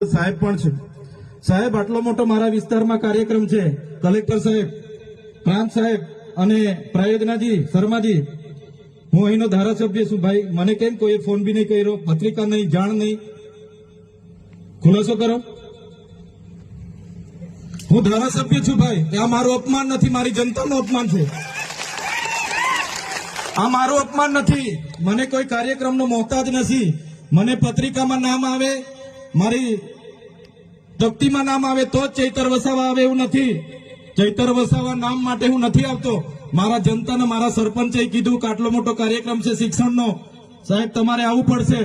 સાહેબ પણ છે. સાહેબ આટલો મોટો મારા વિસ્તારમાં કાર્યક્રમ છે. કલેક્ટર સાહેબ, પ્રાંત સાહેબ અને પ્રાયોજનાજી શર્માજી, હું અહીંનો ધારાસભ્ય છું ભાઈ. મને કેમ કોઈ ફોન બી નહીં કર્યો, પત્રિકા નહીં, જાણ નહીં, ખુલાસો કરો. હું ધારાસભ્ય છું ભાઈ. આ મારું અપમાન નથી, મારી જનતાનું અપમાન છે. આ મારું અપમાન નથી. મને કોઈ કાર્યક્રમનો મોહતાજ નથી. મને પત્રિકામાં નામ આવે, મારી તકતીમાં નામ આવે તો જ ચૈતર વસાવા આવે એવું નથી. ચૈતર વસાવા નામ માટે હું નથી આવતો. મારા જનતાને મારા સરપંચે કીધું કે આટલો મોટો કાર્યક્રમ છે શિક્ષણનો, સાહેબ તમારે આવવું પડશે,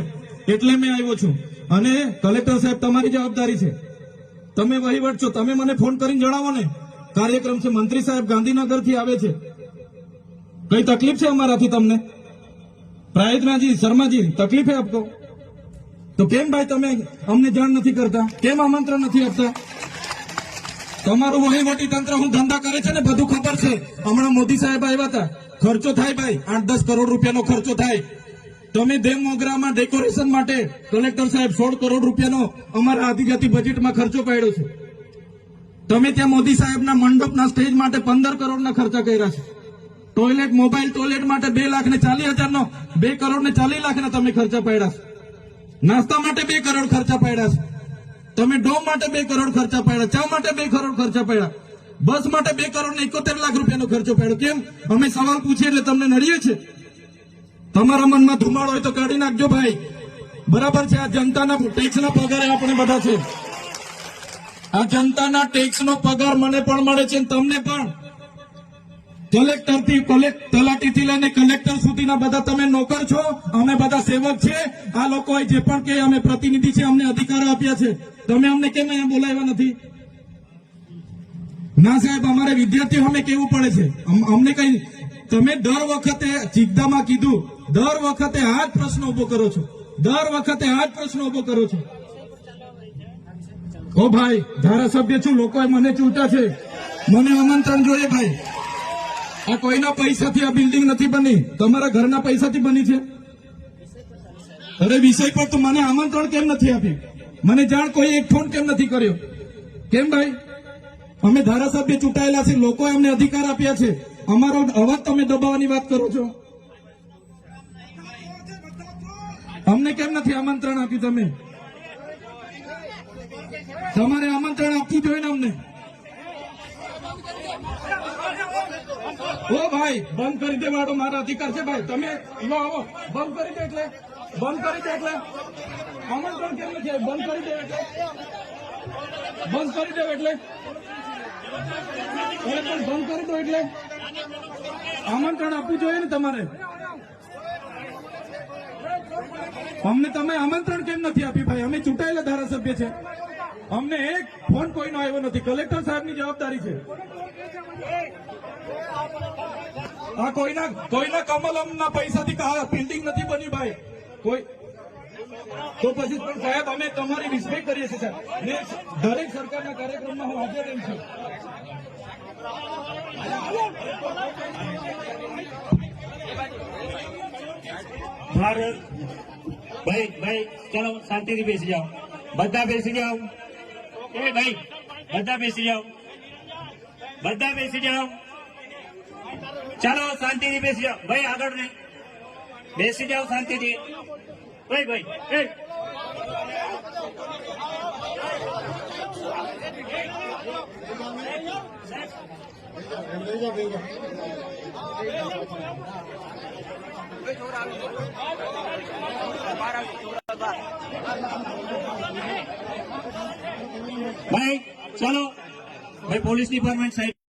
એટલે મેં આવ્યો છું. અને કલેક્ટર સાહેબ તમારી જવાબદારી છે, તમે વહીવટ છો, તમે મને ફોન કરીને જણાવો ને કાર્યક્રમ છે. મંત્રી સાહેબ ગાંધીનગરથી આવે છે, કઈ તકલીફ છે અમારાથી તમને? પ્રાયોજનાજી શર્માજી, તકલીફ હે આપકો? તો કેમ ભાઈ તમે અમને જાણ નથી કરતા? કેમ આમંત્રણ નથી આપતા? તમારું વહીવટી તંત્ર હું ધંધા કરે છે ને બધું ખબર છે. હમણાં મોદી સાહેબ આવ્યા હતા, ખર્ચો થાય ભાઈ, 8-10 કરોડ રૂપિયાનો ખર્ચો થાય. તમે દેવ મોગરામાં ડેકોરેશન માટે કલેક્ટર સાહેબ 16 કરોડ રૂપિયાનો અમારા આદિજાતિ બજેટમાં ખર્ચો પાડ્યો છે. તમે ત્યાં મોદી સાહેબના મંડપના સ્ટેજ માટે 15 કરોડના ખર્ચા કર્યા છે. ટોયલેટ, મોબાઈલ ટોયલેટ માટે 2,40,000નો 2 કરોડ ને 40 લાખના તમે ખર્ચા પાડ્યા છે. નાસ્તા માટે 2 કરોડ ખર્ચા પાડ્યા છે. તમે ડોમ માટે 2 કરોડ ખર્ચા પાડ્યા, ચા માટે 2 કરોડ ખર્ચા પાડ્યા, બસ માટે 2 કરોડ ને 71 લાખ રૂપિયાનો ખર્ચો પાડ્યો. કેમ? અમે સવાલ પૂછીએ એટલે તમને નડીએ છે? તમારા મનમાં ધુમાડો હોય તો કાઢી નાખજો ભાઈ. બરાબર છે, આ જનતાના ટેક્સના પગારે આપણે બધા છે. આ જનતાના ટેક્સનો પગાર મને પણ મળે છે, તમને પણ. કલેક્ટરથી તલાટીથી લઈને કલેક્ટર સુધીના બધા તમે નોકર છો, અમે બધા સેવક છે. આ લોકો જે પણ કે અમે પ્રતિનિધિ છે, અમને અધિકારો આપ્યા છે. તમે અમને કેમ અહીંયા બોલાવ્યા નથી? ના સાહેબ, અમારે વિદ્યાર્થીઓ અમે કેવું પડે છે. અમને કઈ, તમે દર વખતે ચિકદામાં કીધું, દર વખતે આ જ પ્રશ્ન ઉભો કરો છો, દર વખતે આ જ પ્રશ્ન ઉભો કરો છો. ઓ ભાઈ, ધારાસભ્ય છું, લોકોએ મને ચૂંટા છે, મને આમંત્રણ જોઈએ ભાઈ. આ કોઈના પૈસાથી આ બિલ્ડિંગ નથી બની, તમારા ઘરના પૈસાથી બની છે. અરે વિષય પર તો મને આમંત્રણ કેમ નથી આપ્યું? મને જાણ કોઈ એક ફોન કેમ નથી કર્યો? કેમ ભાઈ? અમે ધારાસભ્ય ચૂંટાયેલા છે, લોકોએ અમને અધિકાર આપ્યા છે, અમારો અવાજ તમે દબાવવાની વાત કરો છો. અમને કેમ નથી આમંત્રણ આપ્યું? તમે તમારે આમંત્રણ આપવું જોઈએ ને અમને. ઓ ભાઈ, બંધ કરી દેવાનો મારા અધિકાર છે ભાઈ. તમે લો આવો, બંધ કરી દે એટલે, બંધ કરી દે એટલે આમંત્રણ કેમ નથી? બંધ કરી દે એટલે, બંધ કરી દે એટલે, પણ બંધ કરી દો એટલે આમંત્રણ આપવું જોઈએ ને તમારે. અમને તમે આમંત્રણ કેમ નથી આપ્યું ભાઈ? અમે ચૂંટાયેલા ધારાસભ્ય છે, અમને એક ફોન કોઈનો આવ્યો નથી. કલેક્ટર સાહેબની જવાબદારી છે. આ કોઈના કમલમના પૈસાથી બિલ્ડિંગ નથી બની ભાઈ. કોઈ તો પછી પણ સાહેબ, અમે તમારી રિસ્પેક્ટ કરીએ છીએ સાહેબ. દરેક સરકારના કાર્યક્રમમાં હું હાજર રહું છું. ભાઈ ચલો શાંતિથી બેસી જાઓ, બધા બેસી જાઓ. એ ભાઈ બધા બેસી જાઓ, બધા બેસી જાઓ. ચાલો શાંતિથી બેસી જાઓ ભાઈ, આગળ નહીં, બેસી જાઓ શાંતિથી. ભાઈ ભાઈ ચલો ભાઈ, પોલીસ ડિપાર્ટમેન્ટ સાહેબ